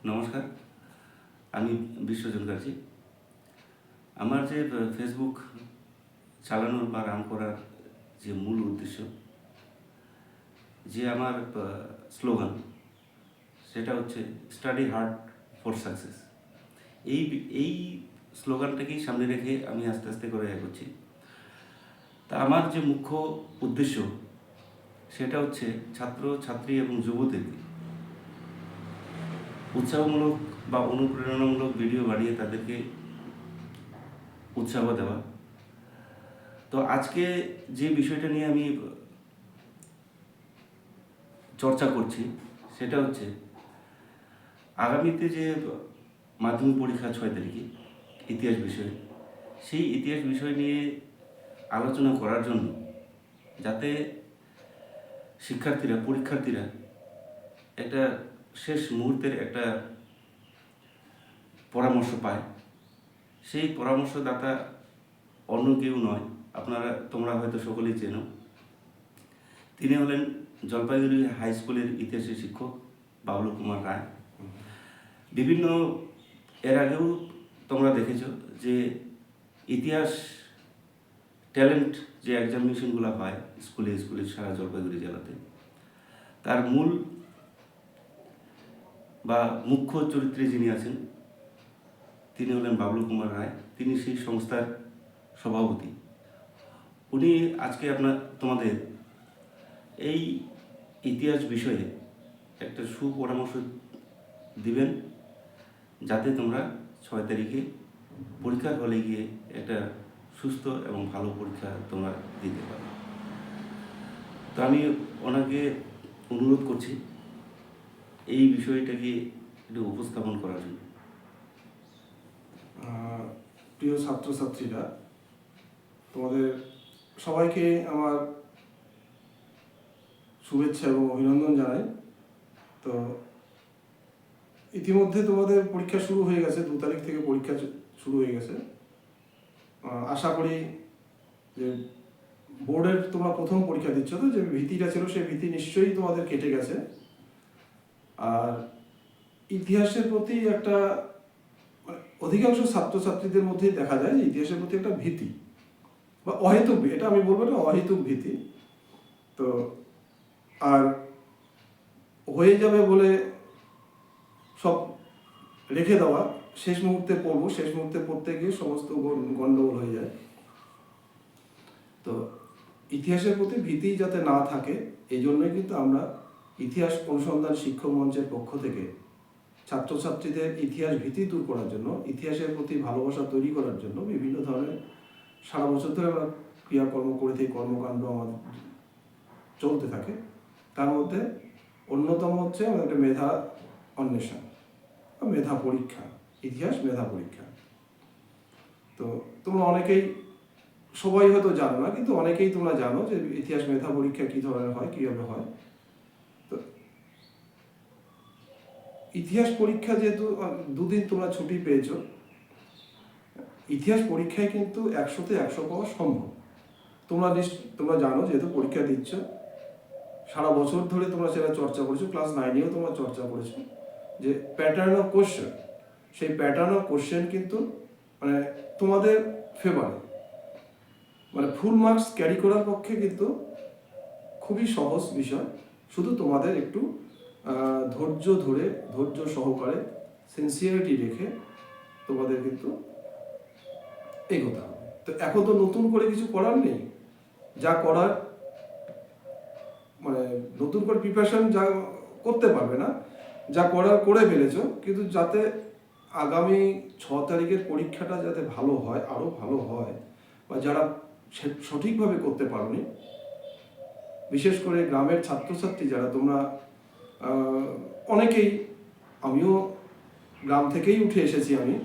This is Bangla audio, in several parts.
নমস্কার, আমি বিশ্বজন কাজী। আমার যে ফেসবুক চালানোর বা রান করার যে মূল উদ্দেশ্য, যে আমার স্লোগান, সেটা হচ্ছে স্টাডি হার্ড ফর সাকসেস। এই এই স্লোগানটাকেই সামনে রেখে আমি আস্তে আস্তে করে এগোচ্ছি। তা আমার যে মুখ্য উদ্দেশ্য সেটা হচ্ছে ছাত্র ছাত্রী এবং যুবদেরকে উৎসাহমূলক বা অনুপ্রেরণামূলক ভিডিও বানিয়ে তাদেরকে উৎসাহ দেওয়া। তো আজকে যে বিষয়টা নিয়ে আমি চর্চা করছি সেটা হচ্ছে আগামীতে যে মাধ্যমিক পরীক্ষা 6 তারিখে ইতিহাস বিষয়, সেই ইতিহাস বিষয় নিয়ে আলোচনা করার জন্য, যাতে পরীক্ষার্থীরা একটা শেষ মুহূর্তের একটা পরামর্শ পায়। সেই পরামর্শদাতা অন্য কেউ নয়, তোমরা হয়তো সকলেই চেনো। তিনি হলেন জলপাইগুড়ি হাই স্কুলের ইতিহাসের শিক্ষক বাবলু কুমার রায়। বিভিন্ন এর আগেও তোমরা দেখেছো যে ইতিহাস ট্যালেন্ট যে এক্সামিনেশনগুলো হয় স্কুলে সারা জলপাইগুড়ি জেলাতে, তার মূল বা মুখ্য চরিত্রে যিনি আছেন তিনি হলেন বাবলু কুমার রায়। তিনি সেই সংস্থার সভাপতি। উনি আজকে তোমাদের এই ইতিহাস বিষয়ে একটা সুপরামর্শ দিবেন, যাতে তোমরা 6 তারিখে পরীক্ষার হলে গিয়ে একটা সুস্থ এবং ভালো পরীক্ষা তোমরা দিতে পারো। তো আমি ওনাকে অনুরোধ করছি এই বিষয়টাকে একটু উপস্থাপন করার জন্য। প্রিয় ছাত্রছাত্রীরা, তোমাদের সবাইকে আমার শুভেচ্ছা এবং অভিনন্দন জানাই। তো ইতিমধ্যে তোমাদের পরীক্ষা শুরু হয়ে গেছে, 2 তারিখ থেকে পরীক্ষা শুরু হয়ে গেছে। আশা করি যে বোর্ডের তোমরা প্রথম পরীক্ষা দিচ্ছ, তো যে ভীতিটা ছিল সেই ভীতি নিশ্চয়ই তোমাদের কেটে গেছে। আর ইতিহাসের প্রতি একটা অধিকাংশ ছাত্রছাত্রীদের মধ্যেই দেখা যায় যে ইতিহাসের প্রতি একটা ভীতি বা অহেতুক, এটা আমি বলবো না, অহেতুক ভীতি। তো আর হয়ে যাবে বলে সব রেখে দেওয়া, শেষ মুহূর্তে পড়তে গিয়ে সমস্ত গন্ডগোল হয়ে যায়। তো ইতিহাসের প্রতি ভীতি যাতে না থাকে, এই জন্যই কিন্তু আমরা ইতিহাস অনুসন্ধান শিক্ষক মঞ্চের পক্ষ থেকে ছাত্রছাত্রীদের ইতিহাস ভীতি দূর করার জন্য, ইতিহাসের প্রতি ভালোবাসা তৈরি করার জন্য বিভিন্ন ধরনের সারা বছর ধরে আমরা ক্রিয়াকর্ম করে থাকি, কর্মকাণ্ড আমাদের চলতে থাকে। তার মধ্যে অন্যতম হচ্ছে আমাদের একটা মেধা অন্বেষণ, মেধা পরীক্ষা, ইতিহাস মেধা পরীক্ষা। তো তোমরা অনেকেই, সবাই হয়তো জানো না, কিন্তু অনেকেই তোমরা জানো যে ইতিহাস মেধা পরীক্ষা কী ধরনের হয়, কীভাবে হয়। তো ইতিহাস পরীক্ষা যেহেতু 2 দিন তোমরা ছুটি পেয়েছো, ইতিহাস পরীক্ষায় কিন্তু 100-তে 100 পাওয়া সম্ভব। তোমরা জানো, যেহেতু পরীক্ষা দিচ্ছ, সারা বছর ধরে তোমরা সেটা চর্চা করেছো, ক্লাস 9-এও তোমরা চর্চা করেছো যে প্যাটার্ন অফ কোশ্চেন, সেই প্যাটার্ন অফ কোশ্চেন কিন্তু মানে তোমাদের ফেভারে, মানে ফুল মার্কস ক্যারি করার পক্ষে কিন্তু খুবই সহজ বিষয়। শুধু তোমাদের একটু ধৈর্য সহকারে, সিনসিয়ারিটি রেখে তোমাদের কিন্তু এগোতে হবে। তো এখন তো নতুন করে কিছু করার নেই, যা করার মানে নতুন করে প্রিপারেশন যা করতে পারবে না, যা করার করে ফেলেছ, কিন্তু যাতে আগামী 6 তারিখের পরীক্ষাটা যাতে ভালো হয়, আরও ভালো হয়, বা যারা সঠিকভাবে করতে পারোনি, বিশেষ করে গ্রামের ছাত্রছাত্রী যারা তোমরা অনেকেই, আমিও গ্রাম থেকেই উঠে এসেছি আমি,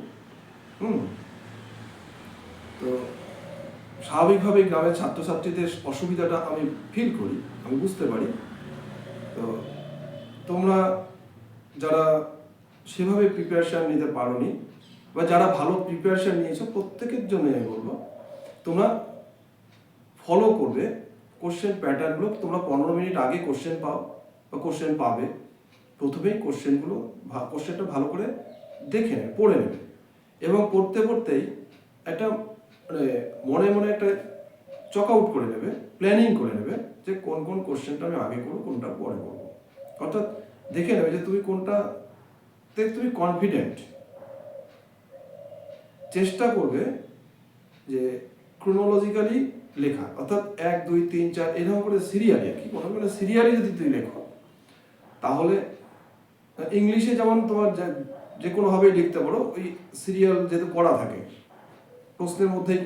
তো স্বাভাবিকভাবেই গ্রামের ছাত্রছাত্রীদের অসুবিধাটা আমি ফিল করি, আমি বুঝতে পারি। তো তোমরা যারা সেভাবে প্রিপারেশান নিতে পারোনি, বা যারা ভালো প্রিপারেশান নিয়েছো, প্রত্যেকের জন্য আমি বলবো তোমরা ফলো করবে কোশ্চেন প্যাটার্নগুলো। তোমরা 15 মিনিট আগে কোশ্চেন পাও বা কোশ্চেন পাবে, প্রথমেই কোশ্চেনটা ভালো করে দেখে নেবে, পড়ে নেবে, এবং পড়তে পড়তেই একটা মানে মনে মনে একটা চক আউট করে নেবে, প্ল্যানিং করে নেবে যে কোন কোন কোশ্চেনটা আমি আগে করবো, কোনটা পরে করবো। অর্থাৎ দেখে নেবে যে তুমি কোনটাতে তুমি কনফিডেন্ট। চেষ্টা করবে যে ক্রোনোলজিক্যালি লেখা, অর্থাৎ 1 2 3 4 এরকম করে সিরিয়ালি, আর কি মনে করে সিরিয়ালি যদি তুমি লেখো, তাহলে ইংলিশে যেমন তোমার যে কোনোভাবেই লিখতে পারো, ওই সিরিয়াল যেহেতু পড়া থাকে, প্রশ্নের মধ্যেই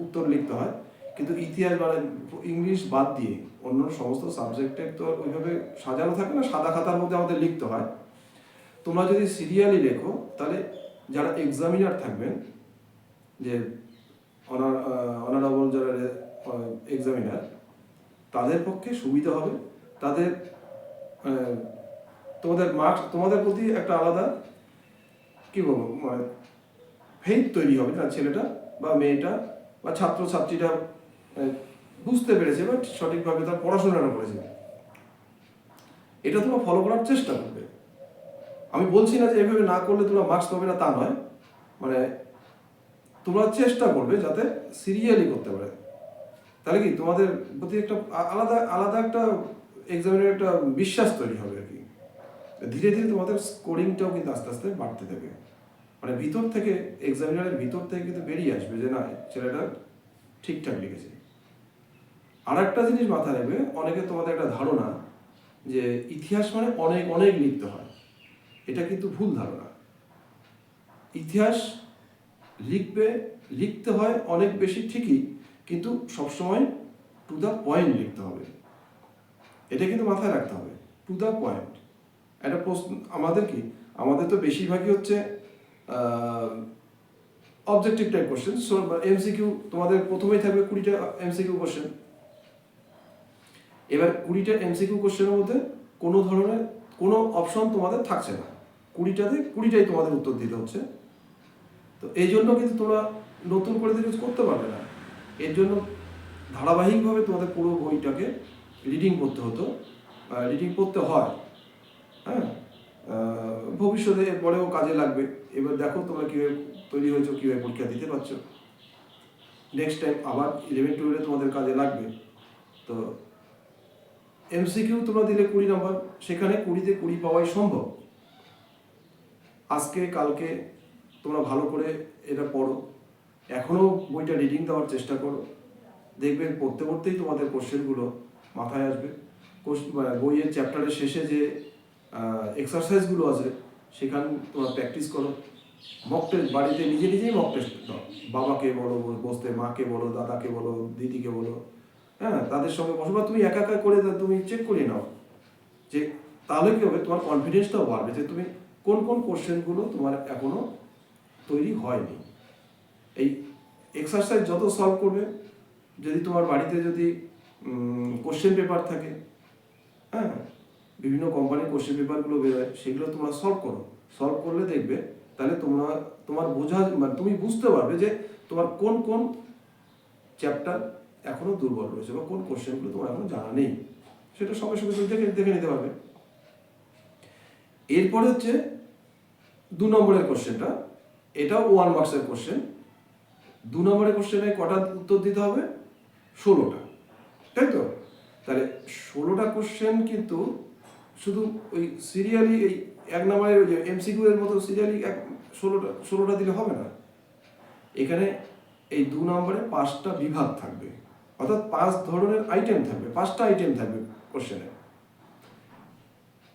উত্তর লিখতে হয়, কিন্তু ইতিহাস মানে ইংলিশ বাদ দিয়ে অন্য সমস্ত সাবজেক্টের তো ওইভাবে সাজানো থাকে না, সাদা খাতার মধ্যে আমাদের লিখতে হয়। তোমরা যদি সিরিয়ালি লেখো, তাহলে যারা এক্সামিনার থাকবেন, যে অনারেবল যারা এক্সামিনার, তাদের পক্ষে সুবিধা হবে। তাদের তোমাদের মার্কস, তোমাদের প্রতি একটা আলাদা কি বলবো মানে ফেইথ তৈরি হবে, না ছেলেটা বা মেয়েটা বা ছাত্রছাত্রীরা বুঝতে পেরেছে বা সঠিকভাবে তার পড়াশোনাটা করেছে। এটা তোমরা ফলো করার চেষ্টা করবে। আমি বলছি না যে এভাবে না করলে তোমরা মার্কস পাবে না, তা নয়, মানে তোমরা চেষ্টা করবে যাতে সিরিয়ালি করতে পারে। তাহলে কি তোমাদের প্রতি একটা আলাদা একটা এক্সামিনের একটা বিশ্বাস তৈরি হবে আর কি। ধীরে ধীরে তোমাদের স্কোরিংটাও কিন্তু আস্তে আস্তে বাড়তে থাকবে, মানে ভিতর থেকে, এক্সামিনারের ভিতর থেকে কিন্তু বেরিয়ে আসবে যে না, ছেলেটা ঠিকঠাক লিখেছে। আর একটা জিনিস মাথায় রাখবে, অনেকে তোমাদের একটা ধারণা যে ইতিহাস মানে অনেক অনেক লিখতে হয়, এটা কিন্তু ভুল ধারণা। ইতিহাস লিখতে হয় অনেক বেশি ঠিকই, কিন্তু সবসময় টু দ্য পয়েন্ট লিখতে হবে, এটা কিন্তু মাথায় রাখতে হবে। To the point. একটা প্রশ্ন আমাদের তো বেশিরভাগই হচ্ছে অবজেক্টিভ টাইপ কোশ্চেন। এমসিকিউ তোমাদের প্রথমেই থাকবে 20টা এমসিকিউ কোশ্চেন। এবার 20টা এমসিকিউ কোশ্চেনের মধ্যে কোনো ধরনের কোনো অপশন তোমাদের থাকছে না, 20টাতে 20টাই তোমাদের উত্তর দিতে হচ্ছে। তো এই জন্য কিন্তু তোমরা নতুন করে কিছু করতে পারবে না। এর জন্য ধারাবাহিকভাবে তোমাদের পুরো বইটাকে রিডিং করতে হতো, রিডিং করতে হয়। হ্যাঁ, ভবিষ্যতে এরপরেও কাজে লাগবে। এবার দেখো তোমরা কীভাবে তৈরি হয়েছো, কীভাবে পরীক্ষা দিতে পারছো। নেক্সট টাইম আবার 11 12 তোমাদের কাজে লাগবে। তো এমসিকিউ তোমরা দিলে 20 নম্বর, সেখানে 20তে 20 পাওয়াই সম্ভব। আজকে কালকে তোমরা ভালো করে এটা পড়ো, এখনও বইটা রিডিং দেওয়ার চেষ্টা করো, দেখবে পড়তে পড়তেই তোমাদের কোশ্চেনগুলো মাথায় আসবে। বইয়ের চ্যাপ্টারের শেষে যে এক্সারসাইজগুলো আছে, সেখানে তোমরা প্র্যাকটিস করো। মক টেস্ট বাড়িতে নিজেই মক টেস্ট দাও। বাবাকে বলো বসতে, মাকে বলো, দাদাকে বলো, দিদিকে বলো, হ্যাঁ, তাদের সঙ্গে বসো, বা তুমি একা করে তুমি চেক করে নাও। যে তাহলে কী হবে, তোমার কনফিডেন্সটাও বাড়বে যে তুমি কোন কোন কোশ্চেনগুলো তোমার এখনো তৈরি হয়নি। এই এক্সারসাইজ যত সলভ করবে, যদি তোমার বাড়িতে যদি কোশ্চেন পেপার থাকে, হ্যাঁ, বিভিন্ন কোম্পানির কোশ্চেন পেপারগুলো বেরোয়, সেগুলো তোমরা সলভ করলে দেখবে, তাহলে তোমার মানে তুমি বুঝতে পারবে যে তোমার কোন কোন চ্যাপ্টার এখনো দুর্বল রয়েছে বা কোন কোশ্চেনগুলো তোমার এখনো জানা নেই, সেটা সঙ্গে সঙ্গে তুমি দেখে নিতে পারবে। এরপরে হচ্ছে 2 নম্বরের কোশ্চেনটা, এটাও 1 মার্কসের কোশ্চেন। 2 নম্বরের কোশ্চেনে কটা উত্তর দিতে হবে? 16টা, তাই তো? তাহলে 16টা কোশ্চেন কিন্তু শুধু ওই সিরিয়ালি এই 1 নম্বরের ওই যে এমসিকিউ এর মতো সিরিয়ালি 16টা দিলে হবে না। এখানে এই 2 নম্বরে 5টা বিভাগ থাকবে, অর্থাৎ 5 ধরনের আইটেম থাকবে, 5টা আইটেম থাকবে কোশ্চেনে।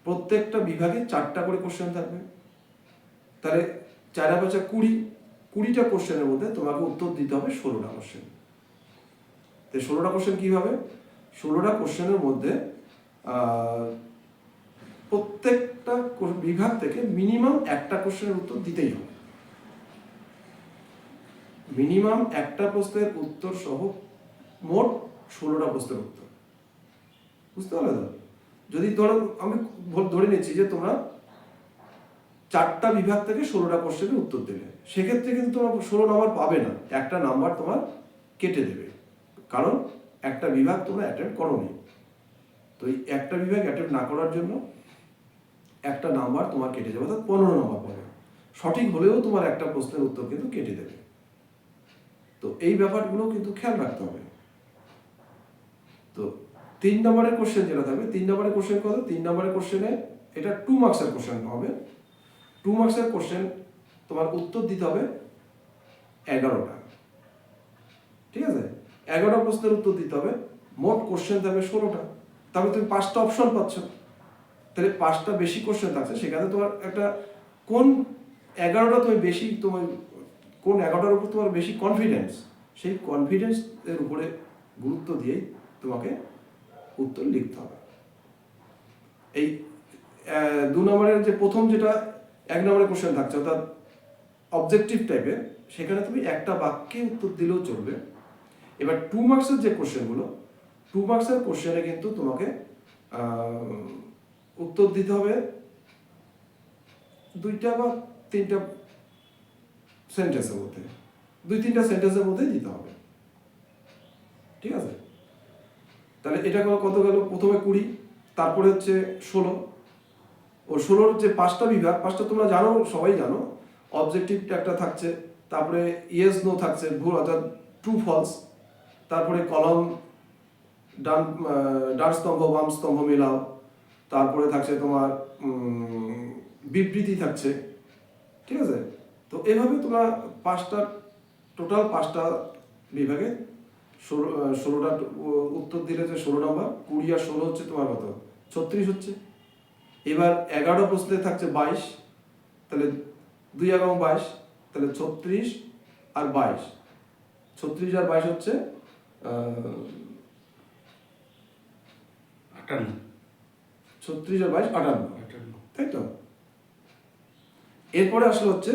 প্রত্যেকটা বিভাগে 4টা করে কোশ্চেন থাকবে। তাহলে 4 আর 5 20টা কোশ্চেনের মধ্যে তোমাকে উত্তর দিতে হবে 16টা কোশ্চেন। তো 16টা কোশ্চেন কী হবে? 16টা কোশ্চেনের মধ্যে প্রত্যেকটা বিভাগ থেকে মিনিমাম একটা কোশ্চেনের উত্তর দিতেই হবে। মিনিমাম একটা প্রশ্নের উত্তর সহ মোট 16টা প্রশ্নের উত্তর। বুঝতে পারলে তো? যদি ধরো আমি ধরে নিচ্ছি যে তোমরা 4টা বিভাগ থেকে 16টা কোশ্চেনের উত্তর দেবে, সেক্ষেত্রে কিন্তু তোমরা 16 নাম্বার পাবে না, একটা নাম্বার তোমার কেটে দেবে, কারণ একটা বিভাগ তোমরা অ্যাটেম্প করোনি। তো এই একটা বিভাগ অ্যাটেম্প না করার জন্য একটা নাম্বার তোমার কেটে যাবে, অর্থাৎ 15 নাম্বার পাবে। সঠিক হলেও তোমার একটা প্রশ্নের উত্তর কিন্তু কেটে দেবে। তো এই ব্যাপারগুলো কিন্তু খেয়াল রাখতে হবে। তো 3 নম্বরের কোশ্চেন যেটা থাকবে, 3 নম্বরের কোশ্চেন কত? 3 নম্বরের কোশ্চেনে এটা 2 মার্কসের কোশ্চেন হবে। 2 মার্কসের কোশ্চেন তোমার উত্তর দিতে হবে 11টা। ঠিক আছে, 11টা প্রশ্নের উত্তর দিতে হবে। মোট কোশ্চেন থাকবে 16টা। তাহলে তুমি 5টা অপশন পাচ্ছ। তাহলে 5টা বেশি কোশ্চেন থাকছে, সেখানে তোমার একটা কোন 11টা তুমি বেশি, তোমার কোন 11টার উপর তোমার বেশি কনফিডেন্স, সেই কনফিডেন্স এর উপরে গুরুত্ব দিয়েই তোমাকে উত্তর লিখতে হবে। এই 2 নম্বরের যে প্রথম যেটা 1 নম্বরের কোশ্চেন থাকছে, অর্থাৎ অবজেক্টিভ টাইপের, সেখানে তুমি একটা বাক্যে উত্তর দিলেও চলবে। এবার 2 মার্কসের যে কোশ্চেনগুলো, 2 মার্কসের কোশ্চেনে কিন্তু তোমাকে উত্তর দিতে হবে 2টা বা 3টা সেন্টেন্সের মধ্যে, 2-3টা সেন্টেন্সের মধ্যে দিতে হবে। ঠিক আছে, তাহলে এটা কত গেল? প্রথমে 20, তারপরে হচ্ছে 16। ও 16-র যে 5টা বিভাগ, 5টা তোমরা জানো, সবাই জানো। অবজেক্টিভ একটা থাকছে, তারপরে ইয়েস নো থাকছে, ভুল অর্থাৎ ট্রু ফলস, তারপরে কলম ডান স্তম্ভ বাম স্তম্ভ মেলাও, তারপরে থাকছে তোমার বিবৃতি থাকছে। ঠিক আছে, তো এভাবে তোমরা টোটাল 5টা বিভাগে 16টা উত্তর দিলে যে 16 নম্বর, 20 আর 16 হচ্ছে তোমার কত? 36 হচ্ছে। এবার 11টা প্রশ্নে থাকছে 22, তাহলে 2 এবং 22, তাহলে 36 আর 22, 36 আর 22 হচ্ছে 58, 36 আর 22 58, তাই তো? এরপরে আসলে হচ্ছে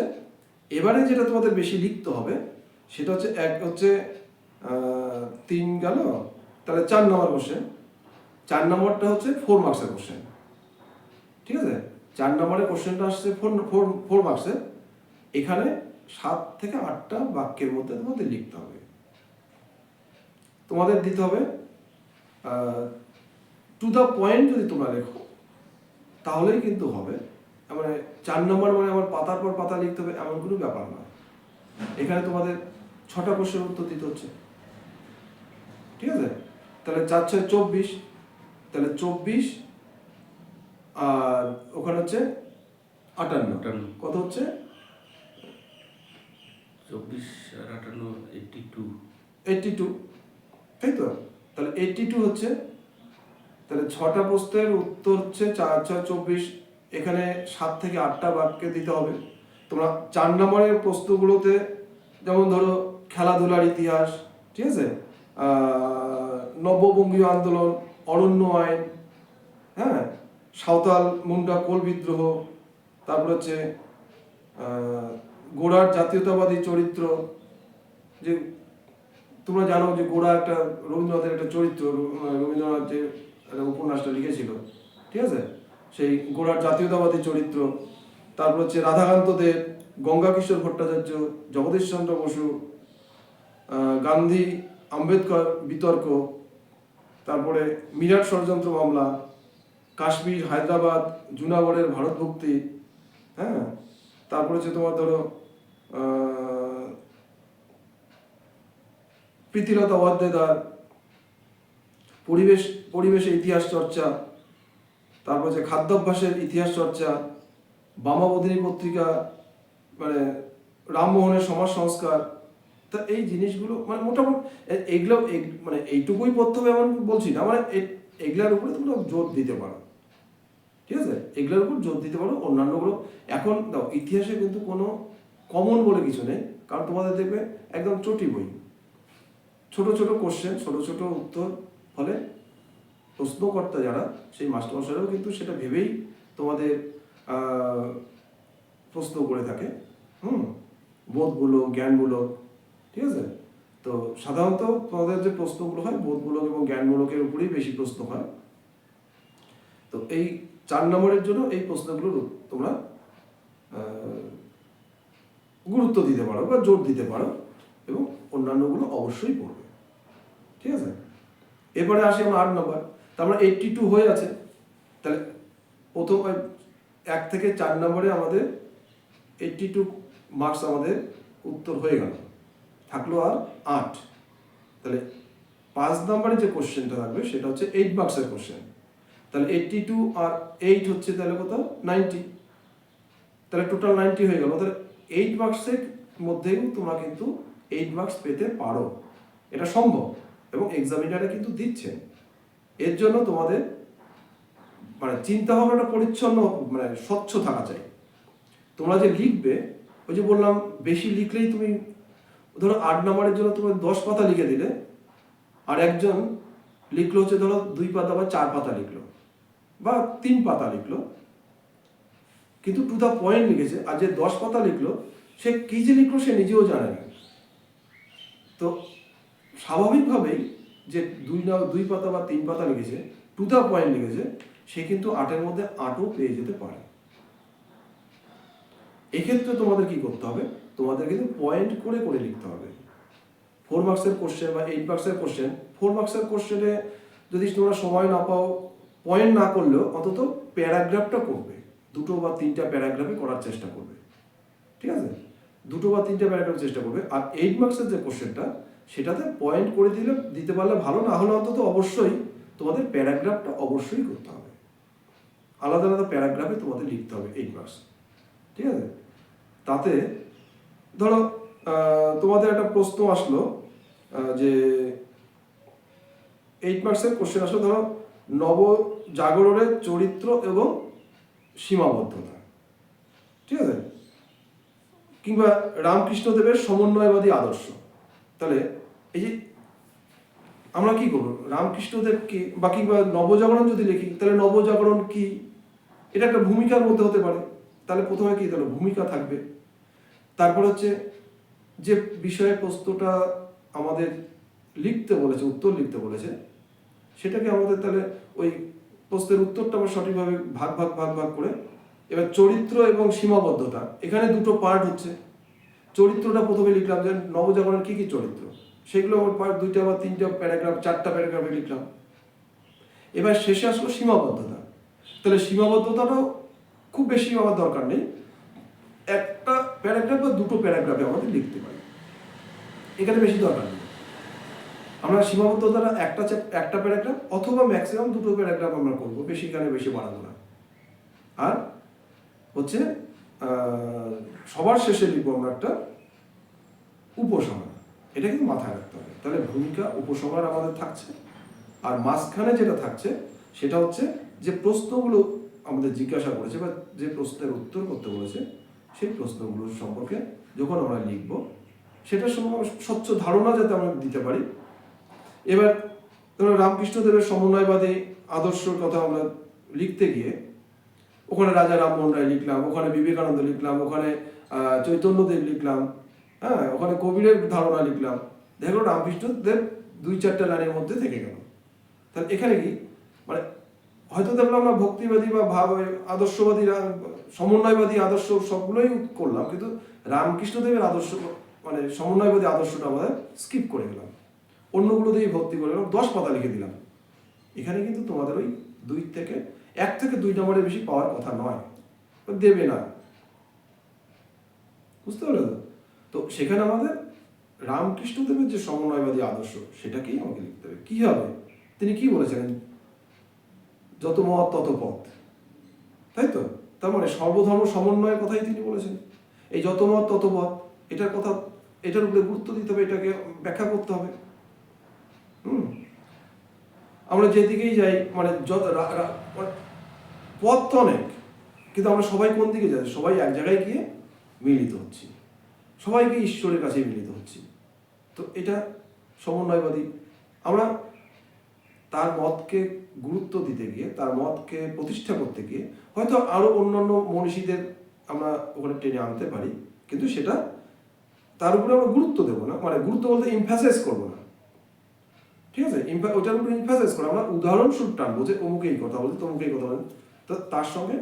এবারে যেটা তোমাদের বেশি লিখতে হবে, সেটা হচ্ছে 3 গেল, তাহলে 4 নম্বর কোশ্চেন। 4 নম্বরটা হচ্ছে 4 মার্কসের কোশ্চেন। ঠিক আছে, 4 নম্বরের কোশ্চেনটা আসছে 4 মার্কসের। এখানে 7 থেকে 8টা বাক্যের মধ্যে তোমাদের লিখতে হবে। তোমাদের দিতে হবে টু দ্য পয়েন্ট। যদি তোমরা লেখো তাহলেই কিন্তু হবে। মানে 4 নম্বর মানে আমার পাতার পর পাতা লিখতে হবে এমন কোনো ব্যাপার না। এখানে তোমাদের 6টা কোশ্চেনের উত্তর দিতে হচ্ছে। ঠিক আছে, তাহলে 4-6 24, তাহলে 24 আর ওখানে হচ্ছে 58, কত হচ্ছে? 24 আর 58 82, তাই তো? তাহলে 82 হচ্ছে, তাহলে 6টা প্রশ্নের উত্তর হচ্ছে 4-6 24। এখানে 7 থেকে 8টা বাক্যে দিতে হবে। তোমরা 4 নম্বরের প্রশ্নগুলোতে যেমন ধরো খেলাধুলার ইতিহাস, ঠিক আছে, নব্যবঙ্গীয় আন্দোলন, অরণ্য আইন, হ্যাঁ, সাঁওতাল মুন্ডা কোল বিদ্রোহ, তারপর হচ্ছে গোড়ার জাতীয়তাবাদী চরিত্র। যে তোমরা জানো যে গোড়া একটা রবীন্দ্রনাথের একটা চরিত্র, রবীন্দ্রনাথ যে একটা উপন্যাসটা লিখেছিল, ঠিক আছে, সেই গোড়ার জাতীয়তাবাদী চরিত্র। তারপর হচ্ছে রাধাকান্ত দেব, গঙ্গা কিশোর ভট্টাচার্য, জগদীশচন্দ্র বসু, গান্ধী আম্বেদকর বিতর্ক, তারপরে মিরাট ষড়যন্ত্র মামলা, কাশ্মীর হায়দ্রাবাদ জুনাগড়ের ভারতভুক্তি, হ্যাঁ, তারপরে হচ্ছে তোমার ধরো প্রীতিলতা ওয়াদ্দেদার পরিবেশে ইতিহাস চর্চা, তারপর হচ্ছে খাদ্যাভ্যাসের ইতিহাস চর্চা, বামাবোধিনী পত্রিকা, মানে রামমোহনের সমাজ সংস্কার। তা এই জিনিসগুলো মানে মোটামুটি এগুলো মানে এইটুকুই পড়তে হবে এমন বলছি না, মানে এগুলার উপরে তোমরা জোর দিতে পারো। ঠিক আছে, এগুলোর উপর জোর দিতে পারো। অন্যান্যগুলো এখন দাও, ইতিহাসে কিন্তু কোনো কমন বলে কিছু নেই, কারণ তোমাদের দেখবে একদম চটি বই, ছোট ছোট কোশ্চেন, ছোট ছোট উত্তর, ফলে প্রশ্নকর্তা যারা সেই মাস্টারমশাইরাও কিন্তু সেটা ভেবেই তোমাদের প্রশ্ন করে থাকে। বোধমূলক, জ্ঞানমূলক। ঠিক আছে, তো সাধারণত তোমাদের যে প্রশ্নগুলো হয় বোধমূলক এবং জ্ঞানমূলকের উপরেই বেশি প্রশ্ন হয়। তো এই 4 নম্বরের জন্য এই প্রশ্নগুলোর তোমরা গুরুত্ব দিতে পারো বা জোর দিতে পারো, এবং অন্যান্যগুলো অবশ্যই পড়বে। ঠিক আছে, এরপরে আসি আমরা 8 নম্বর। তারপরে 82 হয়ে আছে, তাহলে প্রথম 1 থেকে 4 নম্বরে আমাদের 82 মার্কস আমাদের উত্তর হয়ে গেল, থাকলো আর 8। তাহলে 5 নম্বরে যে কোশ্চেনটা থাকবে সেটা হচ্ছে 8 মার্কসের কোশ্চেন। তাহলে 82 আর 8 হচ্ছে তাহলে কত, 90। তাহলে টোটাল 90 হয়ে গেল। তাহলে 8 মার্কসের মধ্যেও তোমরা কিন্তু 8 মার্কস পেতে পারো, এটা সম্ভব, এবং এক্সামিনাররা কিন্তু দিচ্ছেন। এর জন্য তোমাদের মানে চিন্তা ভাবনাটা পরিচ্ছন্ন, মানে স্বচ্ছ থাকা চাই। তোমরা যে লিখবে, ওই যে বললাম বেশি লিখলেই তুমি, ধরো 8 নম্বরের জন্য তুমি 10 পাতা লিখে দিলে, আর একজন লিখলো হচ্ছে ধরো 2 পাতা বা 4 পাতা লিখলো বা 3 পাতা লিখলো, কিন্তু টু দ্য পয়েন্ট লিখেছে। আর যে 10 পাতা লিখলো সে কি যে লিখলো সে নিজেও জানে না। তো স্বাভাবিকভাবেই যে 2 পাতা বা 3 পাতা লিখেছে, টু দ্য পয়েন্ট লিখেছে, সে কিন্তু 8-এর মধ্যে 8ও পেয়ে যেতে পারে। এক্ষেত্রে তোমাদের কি করতে হবে, তোমাদের কিন্তু পয়েন্ট করে করে লিখতে হবে। 4 মার্কসের কোশ্চেন বা 8 মার্কসের কোশ্চেন, 4 মার্কসের কোশ্চেনে যদি তোমরা সময় না পাও, পয়েন্ট না করলেও অন্তত প্যারাগ্রাফটা করবে, 2 বা 3টা প্যারাগ্রাফে করার চেষ্টা করবে, ঠিক আছে? 2 বা 3টা প্যারাগ্রাফের চেষ্টা করবে। আর 8 মার্কসের যে কোশ্চেনটা, সেটাতে পয়েন্ট করে দিতে পারলে ভালো, না হলে অন্তত অবশ্যই তোমাদের প্যারাগ্রাফটা অবশ্যই করতে হবে, আলাদা আলাদা প্যারাগ্রাফে তোমাদের লিখতে হবে 8 মার্কস, ঠিক আছে? তাতে ধরো তোমাদের একটা প্রশ্ন আসলো যে 8 মার্কসের কোশ্চেন আসলো, ধরো নবজাগরণের চরিত্র এবং সীমাবদ্ধতা, ঠিক আছে? কিংবা রামকৃষ্ণদেবের সমন্বয়বাদী আদর্শ। তাহলে এই যে আমরা কি করবো, রামকৃষ্ণদেবকে বা কিংবা নবজাগরণ যদি লিখি, তাহলে নবজাগরণ কি, এটা একটা ভূমিকার মধ্যে হতে পারে। তাহলে প্রথমে কি, তাহলে ভূমিকা থাকবে। তারপর হচ্ছে যে বিষয়ে প্রশ্নটা আমাদের লিখতে বলেছে, উত্তর লিখতে বলেছে, সেটাকে আমাদের তাহলে ওই প্রশ্নের উত্তরটা আমরা সঠিকভাবে ভাগ ভাগ ভাগ ভাগ করে, এবার চরিত্র এবং সীমাবদ্ধতা, এখানে 2টো পার্ট হচ্ছে। চরিত্রটা প্রথমে লিখলাম যে নবজাগরণের কি কি চরিত্র, সেগুলো আমার 2টা বা 3টা প্যারাগ্রাফ, 4টা প্যারাগ্রাফে লিখলাম। এবার শেষে আসলো সীমাবদ্ধতা। তাহলে সীমাবদ্ধতাটাও খুব বেশি আমার দরকার নেই, একটা প্যারাগ্রাফ বা 2টো প্যারাগ্রাফে আমাদের লিখতে পারি, এখানে বেশি দরকার নেই। আমরা সীমাবদ্ধতাটা একটা প্যারাগ্রাফ অথবা ম্যাক্সিমাম 2টো প্যারাগ্রাফ আমরা করবো, বেশি এখানে বেশি বাড়াবো না। আর হচ্ছে সবার শেষে লিখবো আমরা একটা উপসংহার, এটা কিন্তু মাথায় রাখতে হবে। তাহলে ভূমিকা, উপসংহার আমাদের থাকছে, আর মাঝখানে যেটা থাকছে সেটা হচ্ছে যে প্রশ্নগুলো আমাদের জিজ্ঞাসা করেছে বা যে প্রশ্নের উত্তর করতে বলেছে, সেই প্রশ্নগুলো সম্পর্কে যখন আমরা লিখবো, সেটার সম্পর্কে স্বচ্ছ ধারণা যাতে আমরা দিতে পারি। এবার ধরো রামকৃষ্ণদেবের সমন্বয়বাদী আদর্শের কথা আমরা লিখতে গিয়ে ওখানে রাজা রামমোহন রায় লিখলাম, ওখানে বিবেকানন্দ লিখলাম, ওখানে চৈতন্যদেব লিখলাম, হ্যাঁ, ওখানে কবিরের ধারণা লিখলাম, দেখো রামকৃষ্ণদেব 2-4টা লাইনের মধ্যে থেকে গেল। তাহলে এখানে কি, মানে হয়তো দেখলাম আমরা ভক্তিবাদী বা আদর্শবাদী, সমন্বয়বাদী আদর্শ সবগুলোই করলাম, কিন্তু রামকৃষ্ণদেবের আদর্শ মানে সমন্বয়বাদী আদর্শটা আমাদের স্কিপ করে গেলাম, অন্যগুলো দিয়েই ভর্তি করে গেলাম, 10 পাতা লিখে দিলাম। এখানে কিন্তু তোমাদের ওই 1 থেকে 2 নম্বরের বেশি পাওয়ার কথা নয়, দেবে না, বুঝতে পারলে তো? তো সেখানে আমাদের রামকৃষ্ণদেবের যে সমন্বয়বাদী আদর্শ, সেটাকেই আমাকে লিখতে হবে। কি হবে, তিনি কি বলেছেন, যত মত তত পথ, তাই তো? তার মানে সর্বধর্ম সমন্বয়ের কথাই তিনি বলেছেন। এই যত মত তত পথ, এটার কথা, এটার উপরে গুরুত্ব দিতে হবে, এটাকে ব্যাখ্যা করতে হবে। আমরা যেদিকেই যাই, মানে পথ তো অনেক, কিন্তু আমরা সবাই কোন দিকে যাই, সবাই এক জায়গায় গিয়ে মিলিত হচ্ছি, সবাইকে ঈশ্বরের কাছে মিলিত হচ্ছি। তো এটা সমন্বয়বাদী। আমরা তার মতকে গুরুত্ব দিতে গিয়ে, তার মতকে প্রতিষ্ঠা করতে গিয়ে হয়তো আরো অন্যান্য মনীষীদের আমরা ওখানে টেনে আনতে পারি, কিন্তু সেটা তার উপরে আমরা গুরুত্ব দেবো না, মানে গুরুত্ব বলতে ইমফ্যাসাইজ করবো না, ঠিক আছে? ওটার উপরে ইমফ্যাসাইজ করবো, আমরা উদাহরণস্বরূপ টানবো যে অমুকে এই কথা বলছে, তমুকে এই কথা বলেন। তো তার সঙ্গে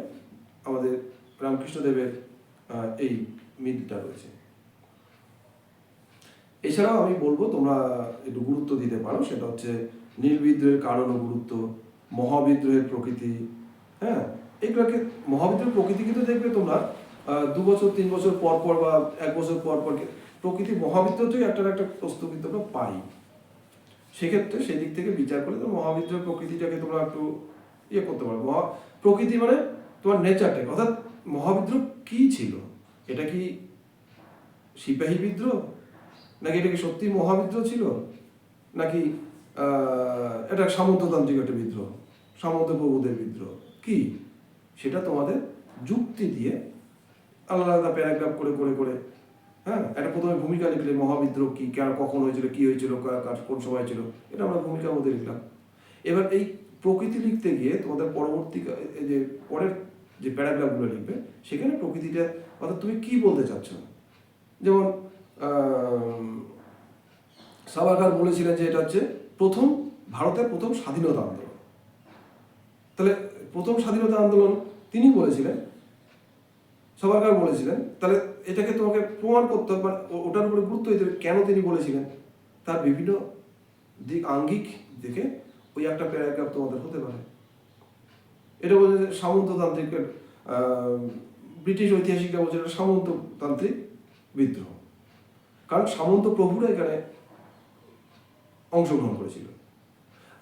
আমাদের রামকৃষ্ণদেবের এই মিলটা রয়েছে। এছাড়াও আমি বলবো তোমরা একটু গুরুত্ব দিতে পারো, সেটা হচ্ছে নীল বিদ্রোহের কারণ ও গুরুত্ব, মহাবিদ্রোহের প্রকৃতি, হ্যাঁ, এগুলোকে মহাবিদ্রোহের প্রকৃতি কিন্তু দেখবে তোমরা 2 বছর 3 বছর পর পর বা 1 বছর পর পর প্রকৃতি মহাবিদ্রোহতেই একটা না একটা প্রশ্ন কিন্তু আমরা পাই। সেক্ষেত্রে সেদিক থেকে বিচার করলে তো মহাবিদ্রোহের প্রকৃতিটাকে তোমরা একটু ইয়ে করতে পারো। প্রকৃতি মানে তোমার নেচারটাকে, অর্থাৎ মহাবিদ্রোহ কি ছিল, এটা কি সিপাহী বিদ্রোহ, নাকি এটা কি সত্যি মহাবিদ্রোহ ছিল, নাকি এটা সামন্ততান্ত্রিক একটা বিদ্রোহ, সামন্ত প্রভুদের বিদ্রোহ, কি সেটা তোমাদের যুক্তি দিয়ে আলাদা আলাদা প্যারাগ্রাফ করে করে করে, হ্যাঁ, একটা প্রথমে ভূমিকা লিখলে মহাবিদ্রোহ কি, কেন, কখন হয়েছিল, কি হয়েছিল, কোন সময় ছিল, এটা আমরা ভূমিকার মধ্যে লিখলাম। এবার এই প্রকৃতি লিখতে গিয়ে তোমাদের পরবর্তী যে পরের যে প্যারাগ্রাফগুলো লিখবে সেখানে প্রকৃতিটা অর্থাৎ তুমি কি বলতে চাচ্ছ। যেমন সাভারকার বলেছিলেন যে এটা হচ্ছে ভারতের প্রথম স্বাধীনতা আন্দোলন। তাহলে প্রথম স্বাধীনতা আন্দোলন তিনি বলেছিলেন, সাভারকার বলেছিলেন, তাহলে এটাকে তোমাকে প্রমাণ করতে হবে, ওটার উপরে গুরুত্ব দিতে হবে কেন তিনি বলেছিলেন, তার বিভিন্ন দিক আঙ্গিক দেখে ওই একটা প্যারাগ্রাফ তোমাদের হতে পারে। এটা বলছে যে সামন্ততান্ত্রিক, ব্রিটিশ ঐতিহাসিকরা বলছে এটা সামন্ততান্ত্রিক বিদ্রোহ, কারণ সামন্ত প্রভুরা এখানে অংশগ্রহণ করেছিল।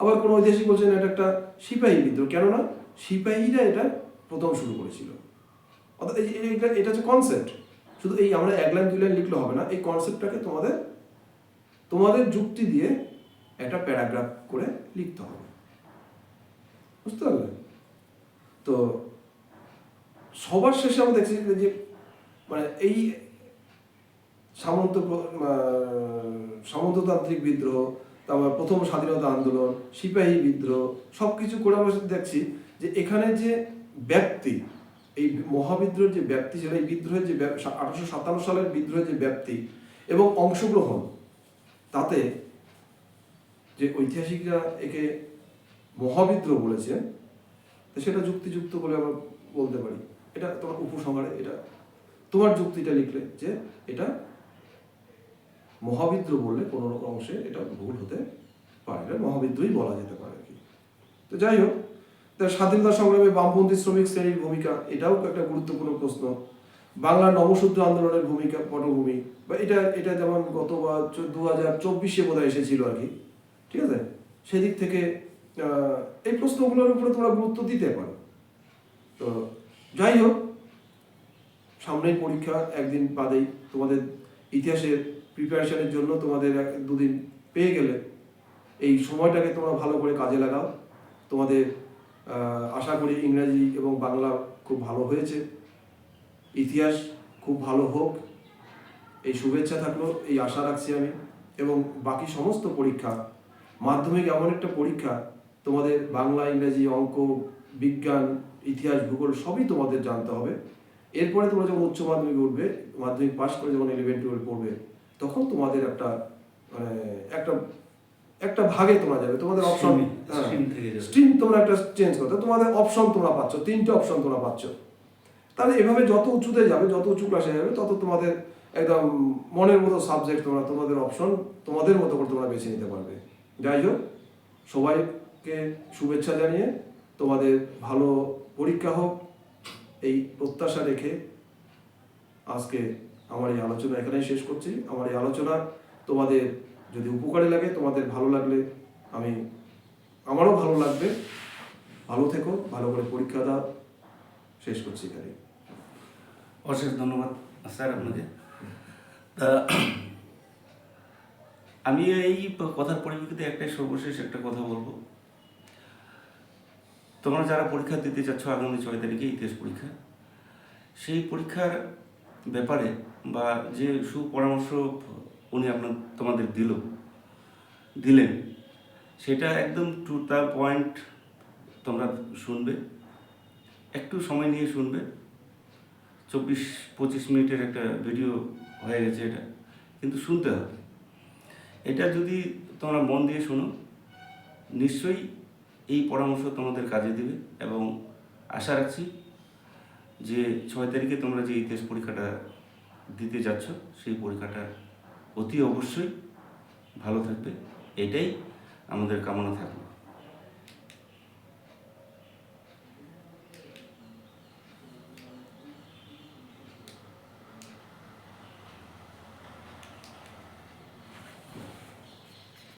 আবার কোনো ঐতিহাসিক বলছেন এটা একটা সিপাহী বিদ্রোহ, কেননা সিপাহীরা এটা প্রথম শুরু করেছিল। অর্থাৎ এটা হচ্ছে কনসেপ্ট, শুধু এই আমরা 1 লাইন 2 লাইন লিখলে হবে না, এই কনসেপ্টটাকে তোমাদের যুক্তি দিয়ে একটা প্যারাগ্রাফ করে লিখতে হবে, বুঝতে পারলে? তো সবার শেষে আমরা দেখছি যে মানে এই সামন্ততান্ত্রিক বিদ্রোহ, তারপর প্রথম স্বাধীনতা আন্দোলন, সিপাহী বিদ্রোহ, সবকিছু করে আমরা দেখছি যে এখানে যে ব্যাপ্তি, এই মহাবিদ্রোহের যে ব্যাপ্তি ছিল, এই বিদ্রোহের যে 1857 সালের বিদ্রোহের যে ব্যাপ্তি এবং অংশগ্রহণ, তাতে যে ঐতিহাসিকরা একে মহাবিদ্রোহ বলেছেন সেটা যুক্তিযুক্ত বলে আমরা বলতে পারি। এটা তোমার উপসংহারে এটা তোমার যুক্তিটা লিখলে যে এটা মহাবিদ্রোহ বললে কোনো অংশে এটা ভুল হতে পারে, এটা মহাবিদ্রোহই বলা যেতে পারে আর কি। তো যাই হোক, তার স্বাধীনতা সংগ্রামে বামপন্থী শ্রমিক শ্রেণীর ভূমিকা, এটাও একটা গুরুত্বপূর্ণ প্রশ্ন। বাংলার নবসূত্র আন্দোলনের ভূমিকা, পটভূমি, বা এটা যেমন গত 2024-এ বোধহয় এসেছিল আর কি, ঠিক আছে, সেদিক থেকে এই প্রশ্নগুলোর উপরে তোমরা গুরুত্ব দিতে পারো। তো যাই হোক, সামনেই পরীক্ষা, একদিন বাদেই তোমাদের ইতিহাসের প্রিপারেশনের জন্য তোমাদের 1-2 দিন পেয়ে গেলে এই সময়টাকে তোমরা ভালো করে কাজে লাগাও। তোমাদের আশা করি ইংরাজি এবং বাংলা খুব ভালো হয়েছে, ইতিহাস খুব ভালো হোক, এই শুভেচ্ছা থাকলো, এই আশা রাখছি আমি। এবং বাকি সমস্ত পরীক্ষা, মাধ্যমিক এমন একটা পরীক্ষা, তোমাদের বাংলা, ইংরাজি, অঙ্ক, বিজ্ঞান, ইতিহাস, ভূগোল সবই তোমাদের জানতে হবে। এরপরে তোমরা যখন উচ্চ মাধ্যমিক উঠবে, মাধ্যমিক পাস করে যখন 11-12 পড়বে, তখন তোমাদের একটা ভাগে তোমরা যাবে, তোমাদের অপশন স্ট্রিম তোমরা একটা চেঞ্জ করতে, তোমাদের অপশন তোমরা পাচ্ছ, 3টে অপশন তোমরা পাচ্ছ। তাহলে এভাবে যত উঁচুতে যাবে, যত উঁচু ক্লাসে যাবে, তত তোমাদের একদম মনের মতো সাবজেক্ট তোমাদের অপশন তোমাদের মতো করে তোমরা বেছে নিতে পারবে। যাই হোক, সবাইকে শুভেচ্ছা জানিয়ে তোমাদের ভালো পরীক্ষা হোক এই প্রত্যাশা রেখে আজকে আমার এই আলোচনা এখানেই শেষ করছি। আমার এই আলোচনা তোমাদের যদি উপকারে লাগে, তোমাদের ভালো লাগলে আমারও ভালো লাগবে। ভালো থেকো, ভালো করে পরীক্ষা দাও। শেষ করছি এখানে। অশেষ ধন্যবাদ স্যার আপনাকে। আমি এই কথার পরিপ্রেক্ষিতে সর্বশেষ একটা কথা বলবো। তোমরা যারা পরীক্ষা দিতে চাচ্ছ আগামী 6 তারিখে ইতিহাস পরীক্ষা, সেই পরীক্ষার ব্যাপারে বা যে সুপরামর্শ উনি তোমাদের দিলেন, সেটা একদম টু দ্য পয়েন্ট তোমরা শুনবে, একটু সময় নিয়ে শুনবে। 24-25 মিনিটের একটা ভিডিও হয়ে গেছে, এটা কিন্তু শুনতে হবে। এটা যদি তোমরা মন দিয়ে শোনো, নিশ্চয়ই এই পরামর্শ তোমাদের কাজে দেবে। এবং আশা রাখছি যে 6 তারিখে তোমরা যে ইতিহাস পরীক্ষাটা দিতে যাচ্ছ, সেই পরীক্ষাটা অতি অবশ্যই ভালো থাকবে, এটাই আমাদের কামনা থাকবে।